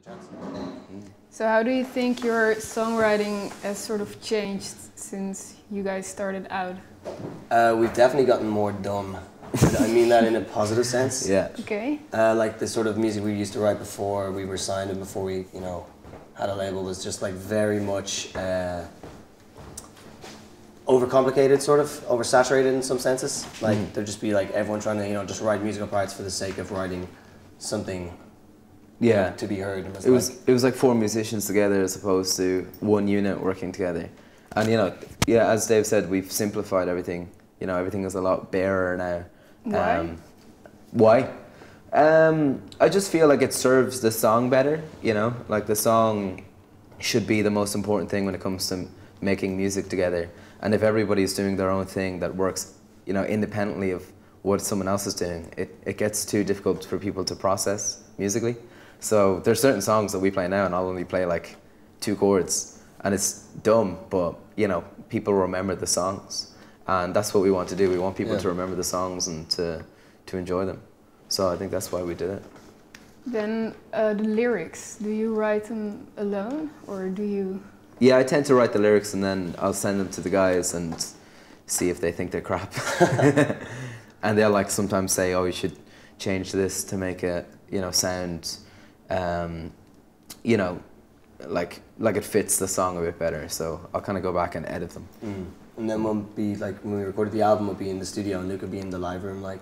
another chance. So how do you think your songwriting has sort of changed since you guys started out? We've definitely gotten more dumb. I mean that in a positive sense. Yeah. Okay. Like the sort of music we used to write before we were signed and before we, you know, had a label was just like very much overcomplicated, sort of oversaturated in some senses. Like there'd just be like everyone trying to, you know, just write musical parts for the sake of writing something. Yeah. To be heard. It was like four musicians together as opposed to one unit working together. And you know, yeah, as Dave said, we've simplified everything. You know, everything is a lot barer now. Why? I just feel like it serves the song better, you know? Like the song should be the most important thing when it comes to making music together. And if everybody's doing their own thing that works, you know, independently of what someone else is doing, it gets too difficult for people to process musically. So there's certain songs that we play now and I'll only play like 2 chords and it's dumb, but you know, people remember the songs. And that's what we want to do. We want people to remember the songs and to enjoy them. So I think that's why we did it. Then the lyrics, do you write them alone or do you? Yeah, I tend to write the lyrics and then I'll send them to the guys and see if they think they're crap. And they'll like sometimes say, oh, you should change this to make it, you know, sound, you know, like it fits the song a bit better. So I'll kind of go back and edit them. And then when we recorded the album, we'll be in the studio and Luke would be in the live room like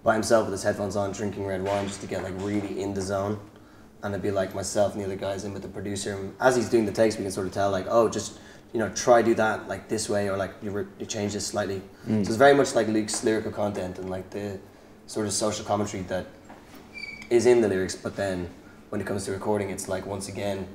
by himself with his headphones on, drinking red wine just to get like really in the zone. And it'd be like myself and the other guys in with the producer. And as he's doing the takes, we can sort of tell like, oh, just, you know, try do that like this way or like you change this slightly. So it's very much like Luke's lyrical content and like the sort of social commentary that is in the lyrics. But then when it comes to recording, it's like, once again,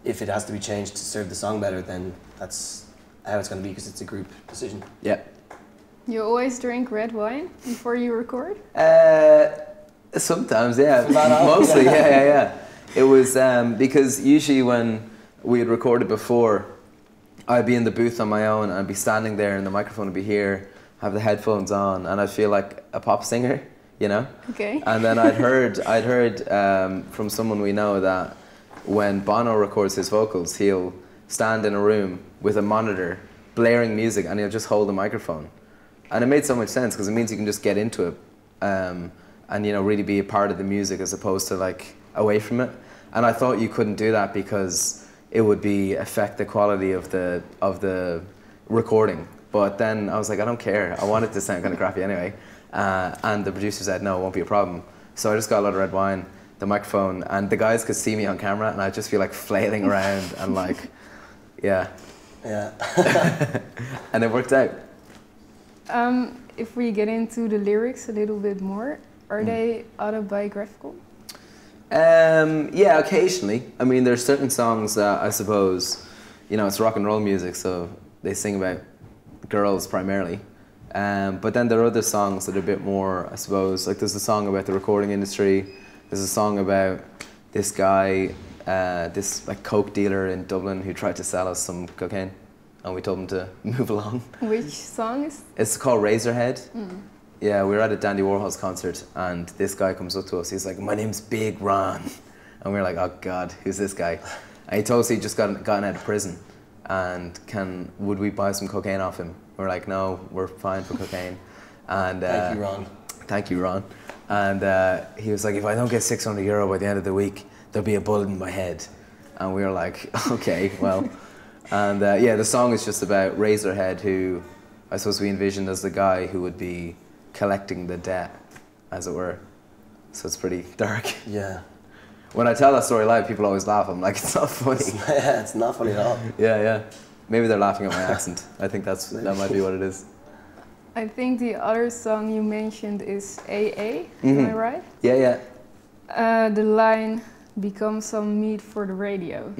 if it has to be changed to serve the song better, then that's how it's going to be because it's a group decision. Yeah. You always drink red wine before you record? Sometimes, yeah. Mostly, yeah. It was because usually when we had recorded before, I'd be in the booth on my own and I'd be standing there and the microphone would be here, have the headphones on, and I'd feel like a pop singer, you know? Okay. And then I'd heard from someone we know that when Bono records his vocals, he'll stand in a room with a monitor, blaring music, and he'll just hold the microphone. And it made so much sense because it means you can just get into it and, you know, really be a part of the music as opposed to like away from it. And I thought you couldn't do that because it would affect the quality of the recording. But then I was like, I don't care. I want it to sound kind of crappy anyway. And the producer said, no, it won't be a problem. So I just got a lot of red wine, the microphone, and the guys could see me on camera and I'd just feel like flailing around and like, yeah. And it worked out. If we get into the lyrics a little bit more, are they autobiographical? Yeah, occasionally. I mean, there's certain songs that I suppose, you know, it's rock and roll music, so they sing about girls primarily. But then there are other songs that are a bit more, I suppose, like there's a song about the recording industry. There's a song about this guy, this like coke dealer in Dublin who tried to sell us some cocaine, and we told him to move along. Which song is? It's called Razorhead. Yeah, we were at a Dandy Warhol's concert, and this guy comes up to us. He's like, "My name's Big Ron," and we were like, "Oh God, who's this guy?" And he told us he'd just gotten out of prison, and would we buy some cocaine off him? We're like, "No, we're fine for cocaine." And thank you, Ron. Thank you, Ron. And he was like, "If I don't get €600 by the end of the week, there'll be a bullet in my head." And we were like, "Okay, well." And yeah, the song is just about Razorhead, who I suppose we envisioned as the guy who would be collecting the debt, as it were. So it's pretty dark. Yeah. When I tell that story live, people always laugh. I'm like, it's not funny. It's not funny at all. Yeah. Maybe they're laughing at my accent. I think that might be what it is. I think the other song you mentioned is AA, am I right? Yeah. The line, "become some meat for the radio."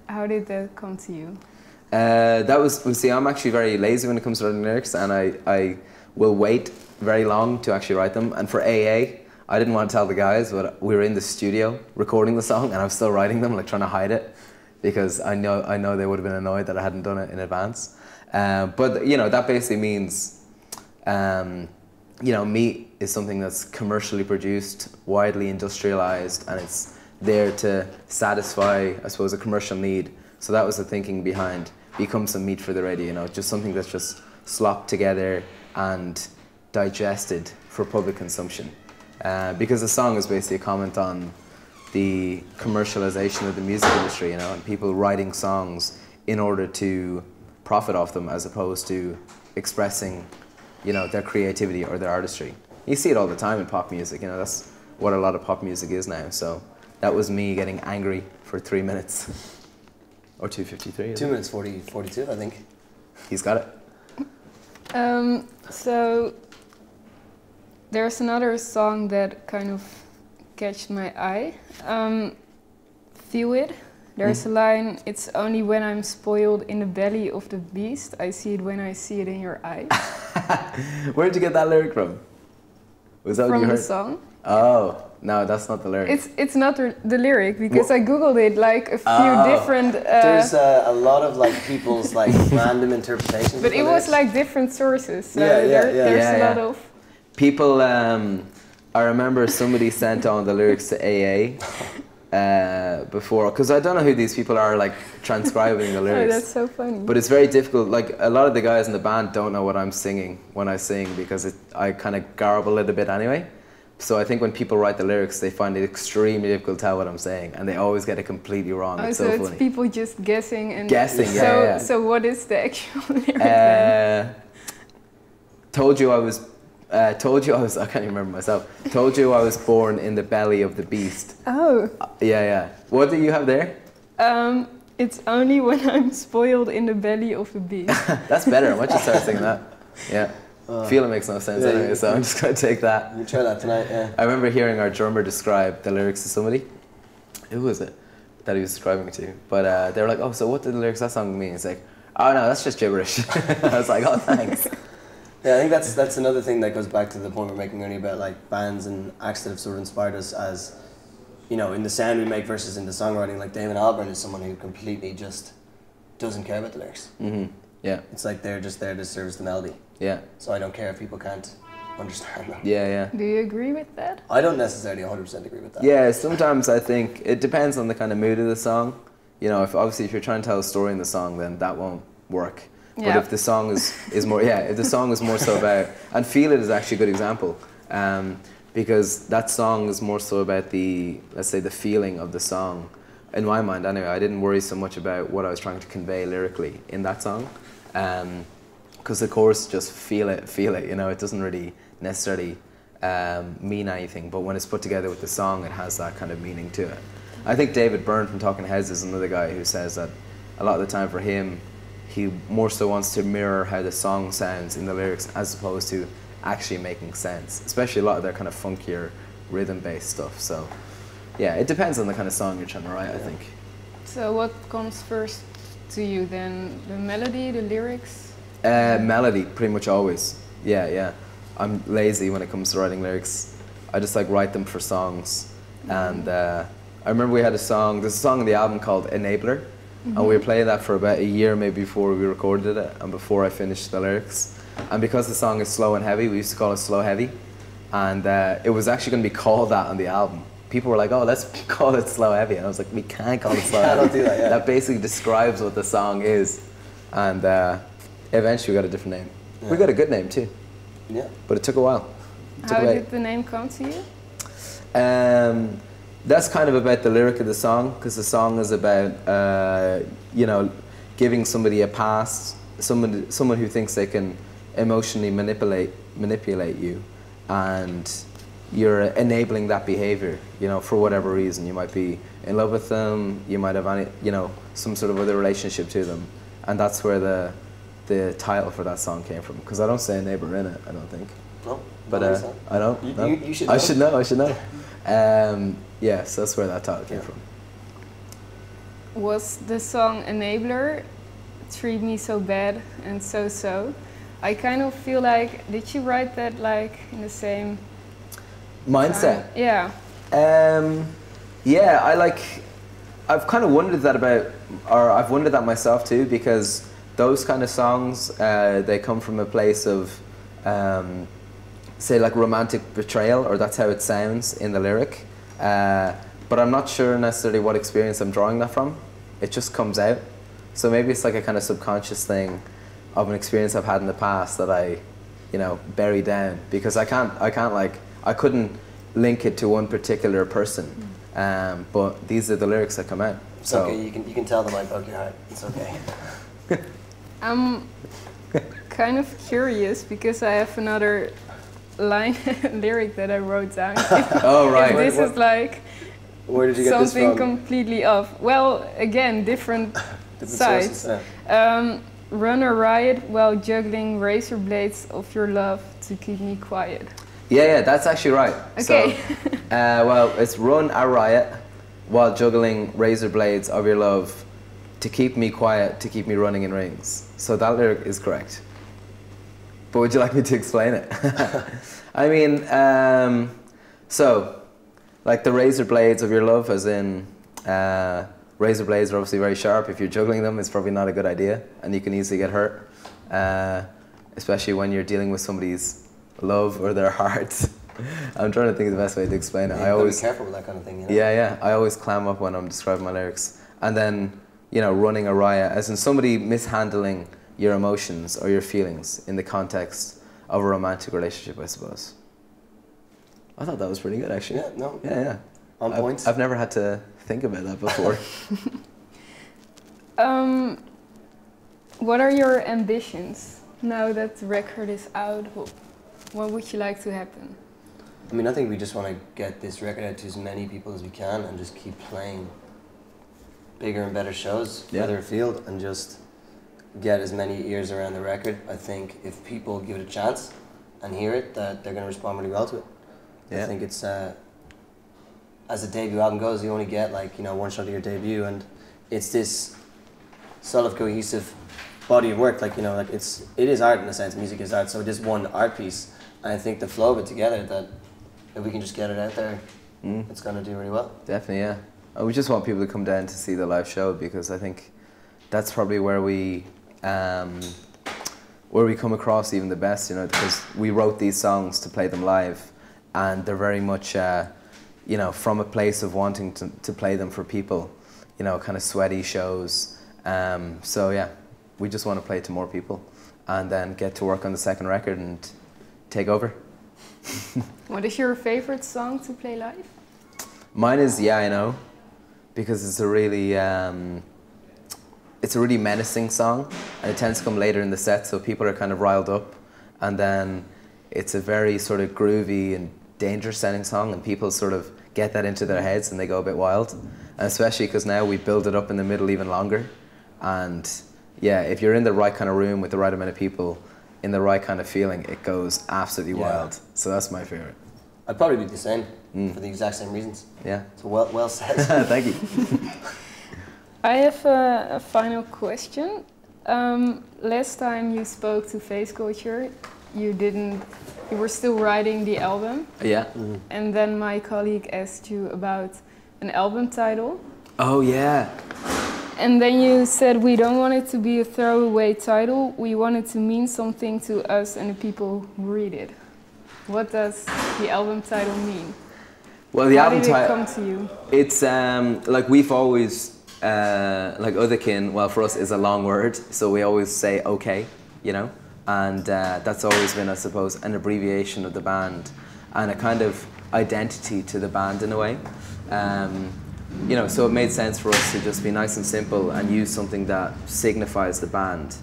How did that come to you? See, I'm actually very lazy when it comes to writing lyrics, and I will wait very long to actually write them. And for AA, I didn't want to tell the guys, but we were in the studio recording the song, and I was still writing them, like trying to hide it, because I know they would have been annoyed that I hadn't done it in advance. But you know, that basically means you know, meat is something that's commercially produced, widely industrialized, and it's there to satisfy, I suppose, a commercial need. So that was the thinking behind Become Some Meat for the Radio, you know, just something that's just slopped together and digested for public consumption. Because the song is basically a comment on the commercialization of the music industry, you know, and people writing songs in order to profit off them as opposed to expressing, you know, their creativity or their artistry. You see it all the time in pop music, you know, that's what a lot of pop music is now. So that was me getting angry for 3 minutes. Or 2:53. 2 minutes 42, I think. He's got it. So there's another song that kind of catched my eye. Feel It. There's a line, it's only when I'm spoiled in the belly of the beast, I see it when I see it in your eyes. Where'd you get that lyric from? Was that what you heard? From the song. Oh, no, that's not the lyric. It's not the lyric, because I googled it like a few different... There's a lot of like people's like random interpretations. But it was like different sources, so there's a lot of... People, I remember somebody sent on the lyrics to AA before, because I don't know who these people are like transcribing the lyrics. Oh, that's so funny. But it's very difficult, like a lot of the guys in the band don't know what I'm singing when I sing, because I kind of garble a little bit anyway. So I think when people write the lyrics, they find it extremely difficult to tell what I'm saying, and they always get it completely wrong. Oh, it's so so it's funny. people just guessing and... Guessing, So what is the actual lyric then? Told you I was, I can't even remember myself. Told you I was born in the belly of the beast. Oh. Yeah. What do you have there? It's only when I'm spoiled in the belly of the beast. That's better. I might just start singing that. Yeah. Feel it makes no sense anyway, so I'm just going to take that. You try that tonight, yeah. I remember hearing our drummer describe the lyrics to somebody. Who was it that he was describing to? But they were like, oh, so what did the lyrics of that song mean? It's like, oh no, that's just gibberish. I was like, oh, thanks. Yeah, I think that's another thing that goes back to the point we're making earlier about like bands and acts that have sort of inspired us as, you know, in the sound we make versus in the songwriting. Like Damon Albarn is someone who completely just doesn't care about the lyrics. Mm-hmm. Yeah. It's like they're just there to service the melody. Yeah. So I don't care if people can't understand that. Yeah. Do you agree with that? I don't necessarily 100% agree with that. Yeah, sometimes I think it depends on the kind of mood of the song. You know, if you're trying to tell a story in the song, then that won't work. But if the song is more, if the song is more so about, and Feel It is actually a good example, because that song is more so about the, let's say, the feeling of the song. In my mind, anyway, I didn't worry so much about what I was trying to convey lyrically in that song. Because the chorus just feel it, you know, it doesn't really necessarily mean anything, but when it's put together with the song, it has that kind of meaning to it. I think David Byrne from Talking Heads is another guy who says that a lot of the time for him, he more so wants to mirror how the song sounds in the lyrics as opposed to actually making sense, especially a lot of their kind of funkier rhythm-based stuff. So yeah, it depends on the kind of song you're trying to write, I think. So what comes first to you then? The melody, the lyrics? Melody, pretty much always. Yeah. I'm lazy when it comes to writing lyrics. I just like write them for songs. And I remember we had there's a song on the album called Enabler, and we were playing that for about a year maybe before we recorded it and before I finished the lyrics. And because the song is slow and heavy, we used to call it Slow Heavy. And it was actually going to be called that on the album. People were like, oh, let's call it Slow Heavy. And I was like, we can't call it Slow Heavy. Don't do that, yeah. That basically describes what the song is. And eventually we got a different name. Yeah. We got a good name too. Yeah. But it took a while. How did the name come to you? That's kind of about the lyric of the song, because the song is about, you know, giving somebody a pass, someone who thinks they can emotionally manipulate you, and you're enabling that behavior, you know, for whatever reason. You might be in love with them, you might have any, you know, some sort of other relationship to them, and that's where the title for that song came from. Because I don't say neighbor in it, I don't think. No, but I don't. You should know. I should know. Yes, that's where that title came from. Was the song Enabler, Treat Me So Bad and So? I kind of feel like, did you write that like in the same mindset? Time? Yeah, I've kind of wondered that I've wondered that myself too, because those kind of songs, they come from a place of say like romantic betrayal, or that's how it sounds in the lyric. But I'm not sure necessarily what experience I'm drawing that from. It just comes out. So maybe it's like a kind of subconscious thing of an experience I've had in the past that I, you know, bury down, because I couldn't link it to one particular person. But these are the lyrics that come out. So okay, you can tell them I broke your heart. It's okay. I'm kind of curious because I have another line lyric that I wrote down. Oh right. This is like Where did you get this something from? completely off. Well, again, different sides. Sources, yeah. Run a riot while juggling razor blades of your love to keep me quiet. Yeah, that's actually right. Okay. So, well, it's run a riot while juggling razor blades of your love to keep me quiet, to keep me running in rings. So that lyric is correct. But would you like me to explain it? I mean, so, like the razor blades of your love, as in, razor blades are obviously very sharp. If you're juggling them, it's probably not a good idea, and you can easily get hurt, especially when you're dealing with somebody's love or their heart. I'm trying to think of the best way to explain it. Yeah, I always be careful with that kind of thing. You know? Yeah. I always clam up when I'm describing my lyrics, and then you know, running a riot, as in somebody mishandling your emotions or your feelings in the context of a romantic relationship, I suppose. I thought that was pretty good, actually. Yeah, no. Yeah. On points. I've never had to think about that before. What are your ambitions now that the record is out? What would you like to happen? I mean, I think we just want to get this record out to as many people as we can and just keep playing bigger and better shows further afield and just get as many ears around the record. I think if people give it a chance and hear it, that they're going to respond really well to it. I think it's, as a debut album goes, you only get like, you know, one shot of your debut, and it's this solid, cohesive body of work. Like, you know, like it is art in a sense, music is art, so it is one art piece. And I think the flow of it together, that if we can just get it out there, it's going to do really well. Definitely, yeah. We just want people to come down to see the live show, because I think that's probably where we come across even the best, you know, because we wrote these songs to play them live, and they're very much, you know, from a place of wanting to play them for people, you know, kind of sweaty shows. So yeah, we just want to play to more people and then get to work on the second record and take over. What is your favorite song to play live? Mine is Yeah, I Know, because it's a really menacing song, and it tends to come later in the set, so people are kind of riled up, and then it's a very sort of groovy and dangerous sounding song, and people sort of get that into their heads and they go a bit wild, and especially because now we build it up in the middle even longer, and yeah, if you're in the right kind of room with the right amount of people in the right kind of feeling, it goes absolutely wild. So that's my favorite. I'd probably be the same for the exact same reasons. Yeah. So well said. Thank you. I have a final question. Last time you spoke to FaceCulture, you were still writing the album. Yeah. And then my colleague asked you about an album title. Oh yeah. And then you said we don't want it to be a throwaway title. We want it to mean something to us and the people who read it. What does the album title mean? Well, the album title. How did it come to you? It's like we've always like Otherkin. Well, for us is a long word, so we always say okay, you know, and that's always been, I suppose, an abbreviation of the band and a kind of identity to the band in a way. You know, so it made sense for us to just be nice and simple and use something that signifies the band.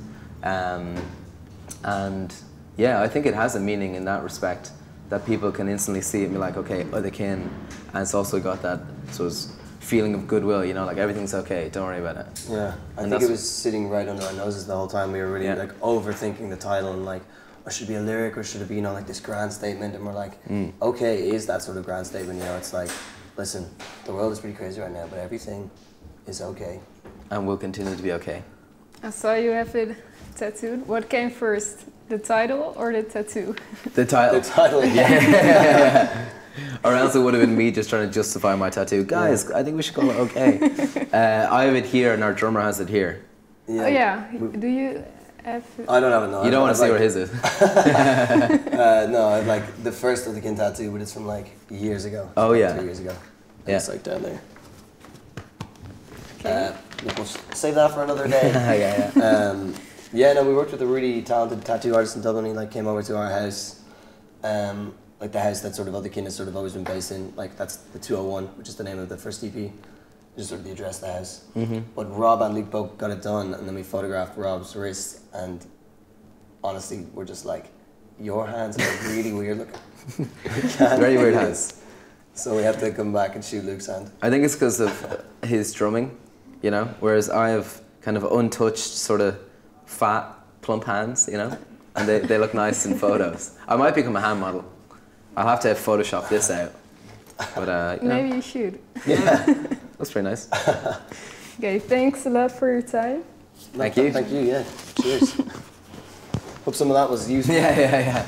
And yeah, I think it has a meaning in that respect, that people can instantly see it and be like, okay, Otherkin, and it's also got that sort of feeling of goodwill, you know, like everything's okay, don't worry about it. Yeah, I think it was sitting right under our noses the whole time. We were really like overthinking the title and like, or should it be a lyric or should it be, you know, like this grand statement, and we're like, okay, it is that sort of grand statement, you know, it's like, listen, the world is pretty crazy right now, but everything is okay. And will continue to be okay. I saw you have it tattooed. What came first, the title or the tattoo? The title. The title, yeah. Or else it would have been me just trying to justify my tattoo. Guys, I think we should call it okay. I have it here and our drummer has it here. Yeah. Oh yeah, do you I don't have it. No, You don't want to see where his is. No, I like the first Otherkin tattoo, but it's from like years ago. Oh like yeah. 3 years ago. And Yeah. It's like down there. Okay. We'll save that for another day. Yeah. Yeah, no, we worked with a really talented tattoo artist in Dublin. He like came over to our house, like the house that sort of Otherkin has sort of always been based in. Like that's the 201, which is the name of the first EP. Just sort of the address of the house. Mm-hmm. But Rob and Luke both got it done, and then we photographed Rob's wrist, and honestly, we're just like, your hands are really weird looking. Very weird hands. So we have to come back and shoot Luke's hand. I think it's because of his drumming, you know, whereas I have kind of untouched, sort of fat, plump hands, you know, and they look nice in photos. I might become a hand model. I'll have to Photoshop this out. But, you know. Maybe you should. Yeah. That's pretty nice. Okay, thanks a lot for your time. Thank you. Thank you, yeah. Cheers. Hope some of that was useful. Yeah.